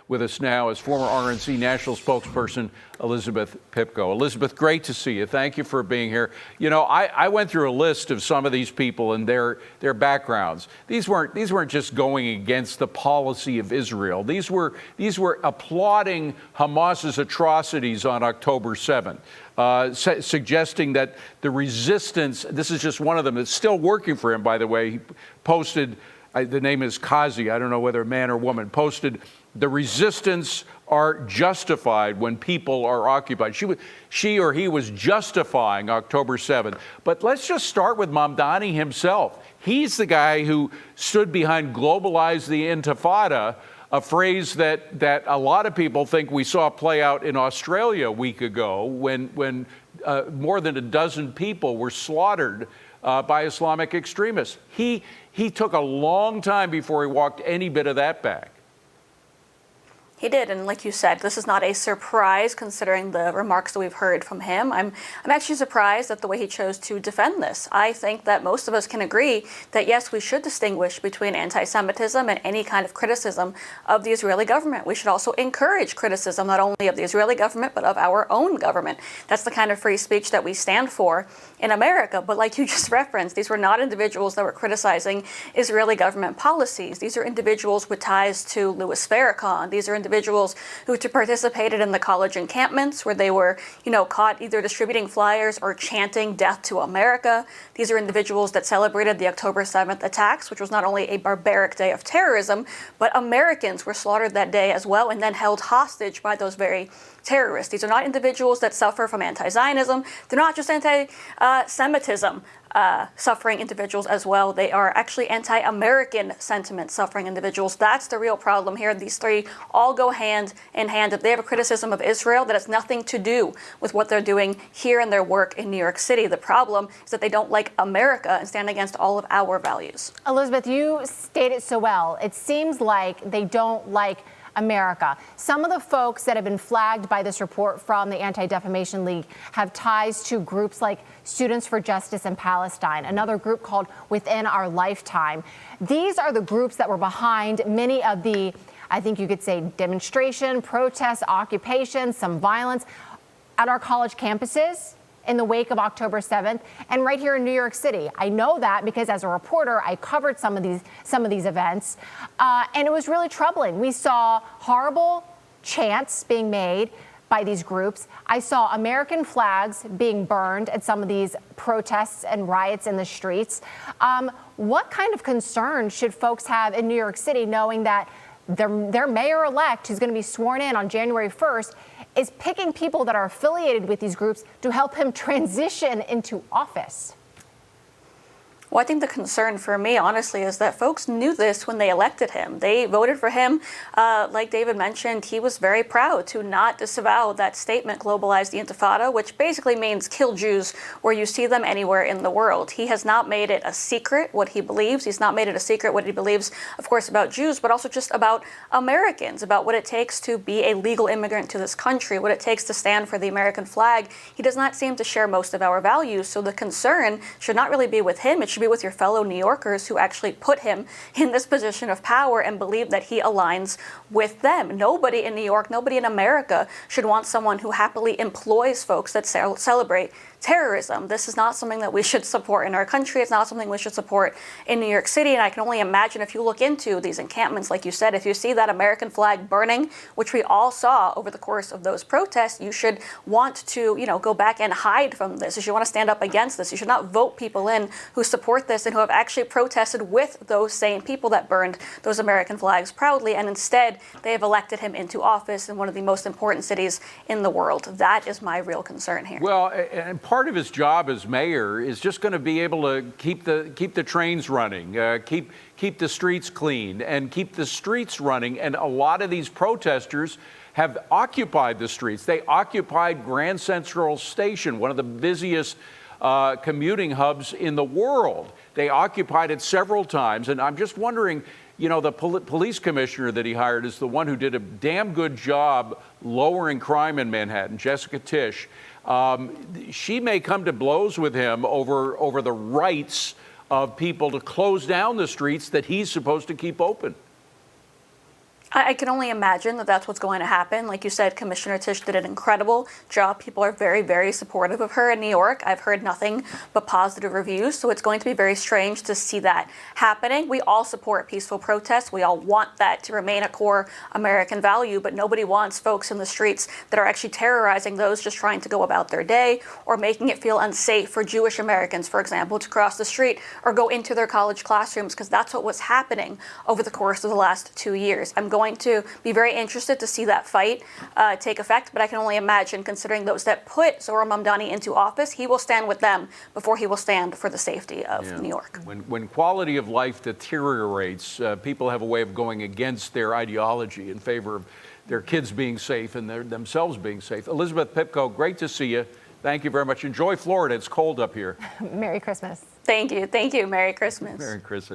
With us now is former RNC national spokesperson Elizabeth Pipko. Elizabeth, great to see you. Thank you for being here. You know, I went through a list of some of these people and their backgrounds. These weren't just going against the policy of Israel. These were applauding Hamas's atrocities on October 7th. Suggesting that the resistance, this is just one of them, it's still working for him, by the way. He posted, the name is Kazi, I don't know whether man or woman, posted, the resistance are justified when people are occupied. She or he was justifying October 7th. But let's just start with Mamdani himself. He's the guy who stood behind globalize the Intifada, a phrase that a lot of people think we saw play out in Australia a week ago when more than a dozen people were slaughtered by Islamic extremists. He took a long time before he walked any bit of that back. He did, and like you said, this is not a surprise considering the remarks that we've heard from him. I'm actually surprised at the way he chose to defend this. I think that most of us can agree that yes, we should distinguish between anti-Semitism and any kind of criticism of the Israeli government. We should also encourage criticism not only of the Israeli government, but of our own government. That's the kind of free speech that we stand for in America. But like you just referenced, these were not individuals that were criticizing Israeli government policies. These are individuals with ties to Louis Farrakhan. These are individuals who participated in the college encampments where they were, caught either distributing flyers or chanting death to America. These are individuals that celebrated the October 7th attacks, which was not only a barbaric day of terrorism, but Americans were slaughtered that day as well and then held hostage by those very terrorists. These are not individuals that suffer from anti-Zionism. They're not just anti-Semitism suffering individuals as well. They are actually anti-American sentiment suffering individuals. That's the real problem here. These three all go hand in hand. If they have a criticism of Israel, that has nothing to do with what they're doing here in their work in New York City. The problem is that they don't like America and stand against all of our values. Elizabeth, you stated so well. It seems like they don't like America. Some of the folks that have been flagged by this report from the Anti-Defamation League have ties to groups like Students for Justice in Palestine, another group called Within Our Lifetime. These are the groups that were behind many of the, I think you could say, demonstration, protests, occupations, some violence at our college campuses in the wake of October 7th and right here in New York City. I know that because as a reporter, I covered some of these events, and it was really troubling. We saw horrible chants being made by these groups. I saw American flags being burned at some of these protests and riots in the streets. What kind of concern should folks have in New York City knowing that their mayor-elect, who's going to be sworn in on January 1st, is picking people that are affiliated with these groups to help him transition into office? Well, I think the concern for me, honestly, is that folks knew this when they elected him. They voted for him. Like David mentioned, he was very proud to not disavow that statement, globalize the Intifada, which basically means kill Jews where you see them anywhere in the world. He has not made it a secret what he believes. He's not made it a secret what he believes, of course, about Jews, but also just about Americans, about what it takes to be a legal immigrant to this country, what it takes to stand for the American flag. He does not seem to share most of our values. So the concern should not really be with him. It should be with your fellow New Yorkers who actually put him in this position of power and believe that he aligns with them. Nobody in New York, nobody in America should want someone who happily employs folks that celebrate terrorism. This is not something that we should support in our country. It's not something we should support in New York City. And I can only imagine if you look into these encampments, like you said, if you see that American flag burning, which we all saw over the course of those protests, you should want to, go back and hide from this. You should want to stand up against this. You should not vote people in who support this and who have actually protested with those same people that burned those American flags proudly. And instead, they have elected him into office in one of the most important cities in the world. That is my real concern here. Well, and part of his job as mayor is just going to be able to keep the trains running, keep the streets clean, and keep the streets running. And a lot of these protesters have occupied the streets. They occupied Grand Central Station, one of the busiest commuting hubs in the world. They occupied it several times, and I'm just wondering, the police commissioner that he hired is the one who did a damn good job lowering crime in Manhattan, Jessica Tisch. She may come to blows with him over the rights of people to close down the streets that he's supposed to keep open. I can only imagine that that's what's going to happen. Like you said, Commissioner Tisch did an incredible job. People are very, very supportive of her in New York. I've heard nothing but positive reviews. So it's going to be very strange to see that happening. We all support peaceful protests. We all want that to remain a core American value, but nobody wants folks in the streets that are actually terrorizing those just trying to go about their day or making it feel unsafe for Jewish Americans, for example, to cross the street or go into their college classrooms, because that's what was happening over the course of the last 2 years. I'm going to be very interested to see that fight take effect, but I can only imagine, considering those that put Zohran Mamdani into office, he will stand with them before he will stand for the safety of New York. When quality of life deteriorates, people have a way of going against their ideology in favor of their kids being safe and themselves being safe. Elizabeth Pipko, great to see you. Thank you very much. Enjoy Florida. It's cold up here. Merry Christmas. Thank you. Thank you. Merry Christmas. Merry Christmas.